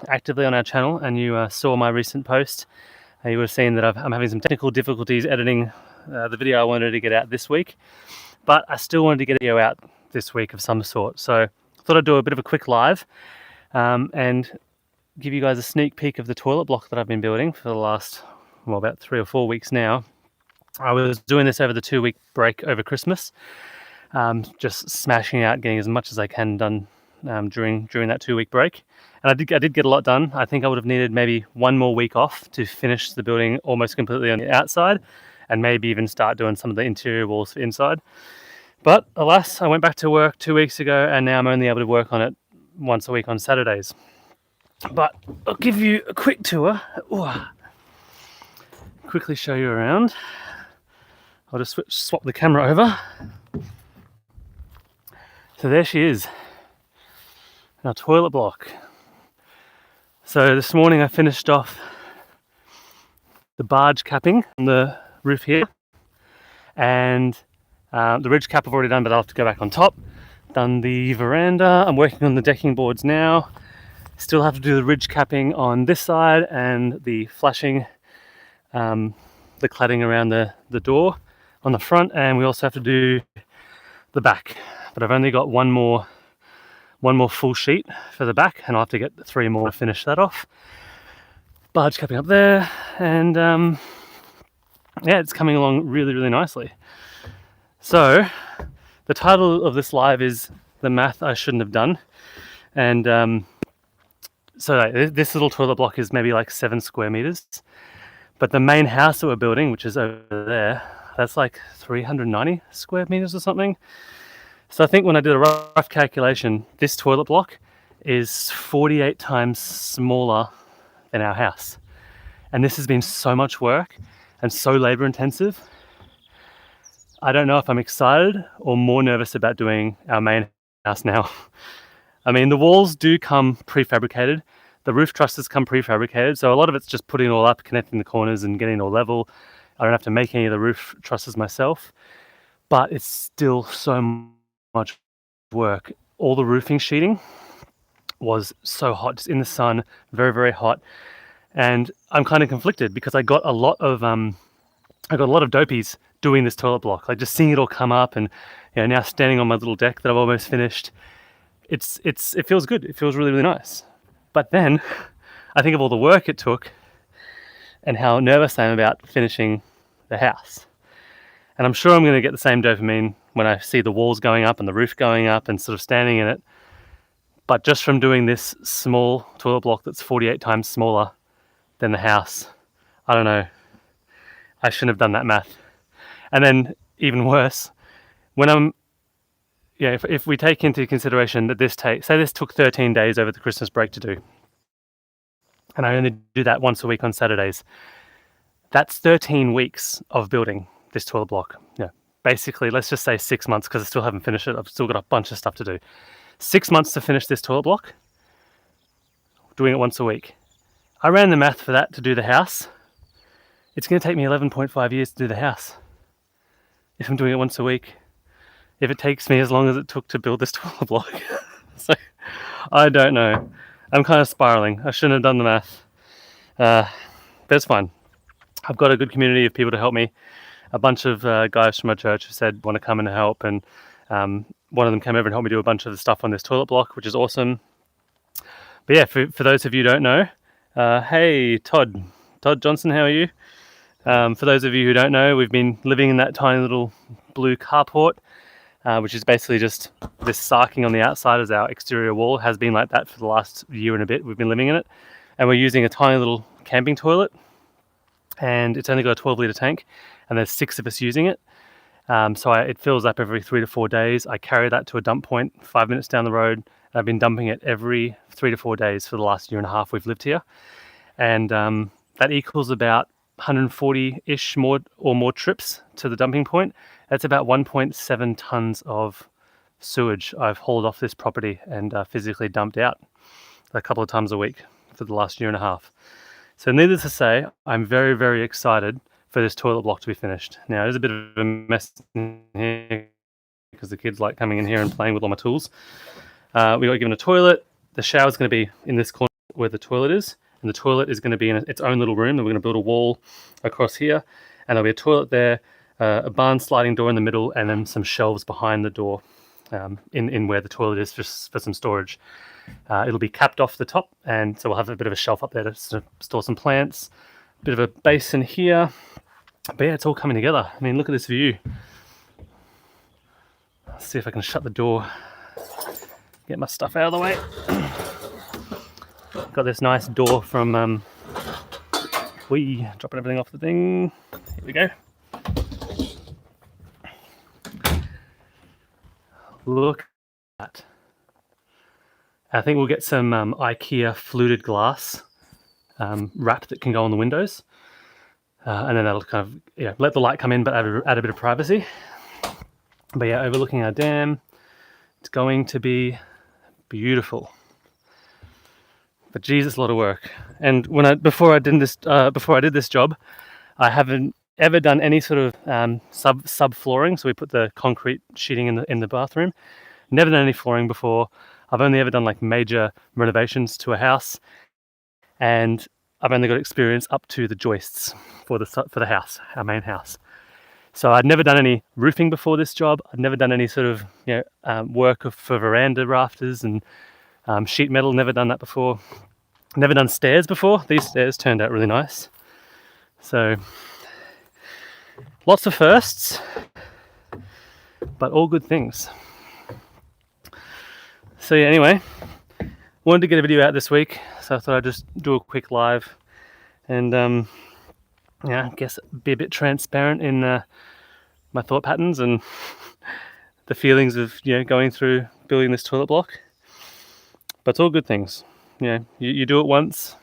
actively on our channel and you saw my recent post, you would have seen that I'm having some technical difficulties editing the video I wanted to get out this week, but I still wanted to get a video out this week of some sort. So I thought I'd do a bit of a quick live and give you guys a sneak peek of the toilet block that I've been building for the last, well, about 3 or 4 weeks now. I was doing this over the 2-week break over Christmas, just smashing out, getting as much as I can done during that 2-week break. And I did get a lot done. I think I would have needed maybe 1 more week off to finish the building almost completely on the outside, and maybe even start doing some of the interior walls for inside. But alas, I went back to work 2 weeks ago, and now I'm only able to work on it once a week on Saturdays. But I'll give you a quick tour. Ooh. Quickly show you around. I'll just swap the camera over. So there she is, our toilet block. So this morning I finished off the barge capping on the roof here, and the ridge cap I've already done, but I'll have to go back on top. Done the veranda. I'm working on the decking boards now. Still have to do the ridge capping on this side and the flashing, the cladding around the door on the front, and we also have to do the back. But I've only got one more full sheet for the back, and I'll have to get 3 more to finish that off. Barge capping up there, and yeah, it's coming along really, really nicely. So the title of this live is The Math I Shouldn't Have Done, and so this little toilet block is maybe like 7 square meters, but the main house that we're building, which is over there, that's like 390 square meters or something. So I think when I did a rough calculation, this toilet block is 48 times smaller than our house. And this has been so much work and so labor intensive. I don't know if I'm excited or more nervous about doing our main house now. I mean, the walls do come prefabricated. The roof trusses come prefabricated. So a lot of it's just putting it all up, connecting the corners and getting it all level. I don't have to make any of the roof trusses myself, but it's still so much work. All the roofing sheeting was so hot, just in the sun, very, very hot. And I'm kind of conflicted because I got a lot of dopies doing this toilet block, like just seeing it all come up, and now standing on my little deck that I've almost finished. It feels good. It feels really, really nice. But then I think of all the work it took and how nervous I am about finishing the house. And I'm sure I'm going to get the same dopamine when I see the walls going up and the roof going up and sort of standing in it. But just from doing this small toilet block that's 48 times smaller than the house, I don't know, I shouldn't have done that math. And then even worse, when if we take into consideration that this took 13 days over the Christmas break to do, and I only do that once a week on Saturdays, that's 13 weeks of building this toilet block. Basically, let's just say 6 months, because I still haven't finished it. I've still got a bunch of stuff to do. 6 months to finish this toilet block, doing it once a week. I ran the math for that to do the house. It's going to take me 11.5 years to do the house if I'm doing it once a week, if it takes me as long as it took to build this toilet block. So I don't know. I'm kind of spiraling. I shouldn't have done the math. But it's fine. I've got a good community of people to help me. A bunch of guys from my church have said want to come and help, and one of them came over and helped me do a bunch of the stuff on this toilet block, which is awesome. But yeah, for those of you who don't know, hey Todd Johnson, how are you? For those of you who don't know, we've been living in that tiny little blue carport, which is basically just this sarking on the outside as our exterior wall. Has been like that for the last year and a bit. We've been living in it, and we're using a tiny little camping toilet, and it's only got a 12-litre tank, and there's 6 of us using it. So it fills up every 3 to 4 days. I carry that to a dump point 5 minutes down the road. I've been dumping it every 3 to 4 days for the last year and a half we've lived here, and that equals about 140-ish more trips to the dumping point. That's about 1.7 tons of sewage I've hauled off this property and physically dumped out a couple of times a week for the last year and a half. So needless to say, I'm very, very excited for this toilet block to be finished. Now, there's a bit of a mess in here because the kids like coming in here and playing with all my tools. We got given a toilet. The shower's going to be in this corner. where the toilet is, and the toilet is going to be in its own little room, and we're going to build a wall across here, and there'll be a toilet there, a barn sliding door in the middle, and then some shelves behind the door in where the toilet is, just for some storage. It'll be capped off the top, and so we'll have a bit of a shelf up there to store some plants, a bit of a basin here. But yeah, it's all coming together. I mean, look at this view. Let's see if I can shut the door, get my stuff out of the way. Got this nice door from dropping everything off the thing. Here we go. Look at that. I think we'll get some IKEA fluted glass wrap that can go on the windows, and then that'll kind of let the light come in, but add a bit of privacy. But yeah, overlooking our dam, it's going to be beautiful. But geez, it's a lot of work. And before I did this job, I haven't ever done any sort of sub flooring. So we put the concrete sheeting in the bathroom. Never done any flooring before. I've only ever done like major renovations to a house, and I've only got experience up to the joists for the house, our main house. So I'd never done any roofing before this job. I'd never done any sort of work for veranda rafters and sheet metal. Never done that before. Never done stairs before. These stairs turned out really nice. So lots of firsts, but all good things. So yeah, anyway, wanted to get a video out this week, so I thought I'd just do a quick live and I guess be a bit transparent in my thought patterns and the feelings of going through building this toilet block. But it's all good things. You do it once,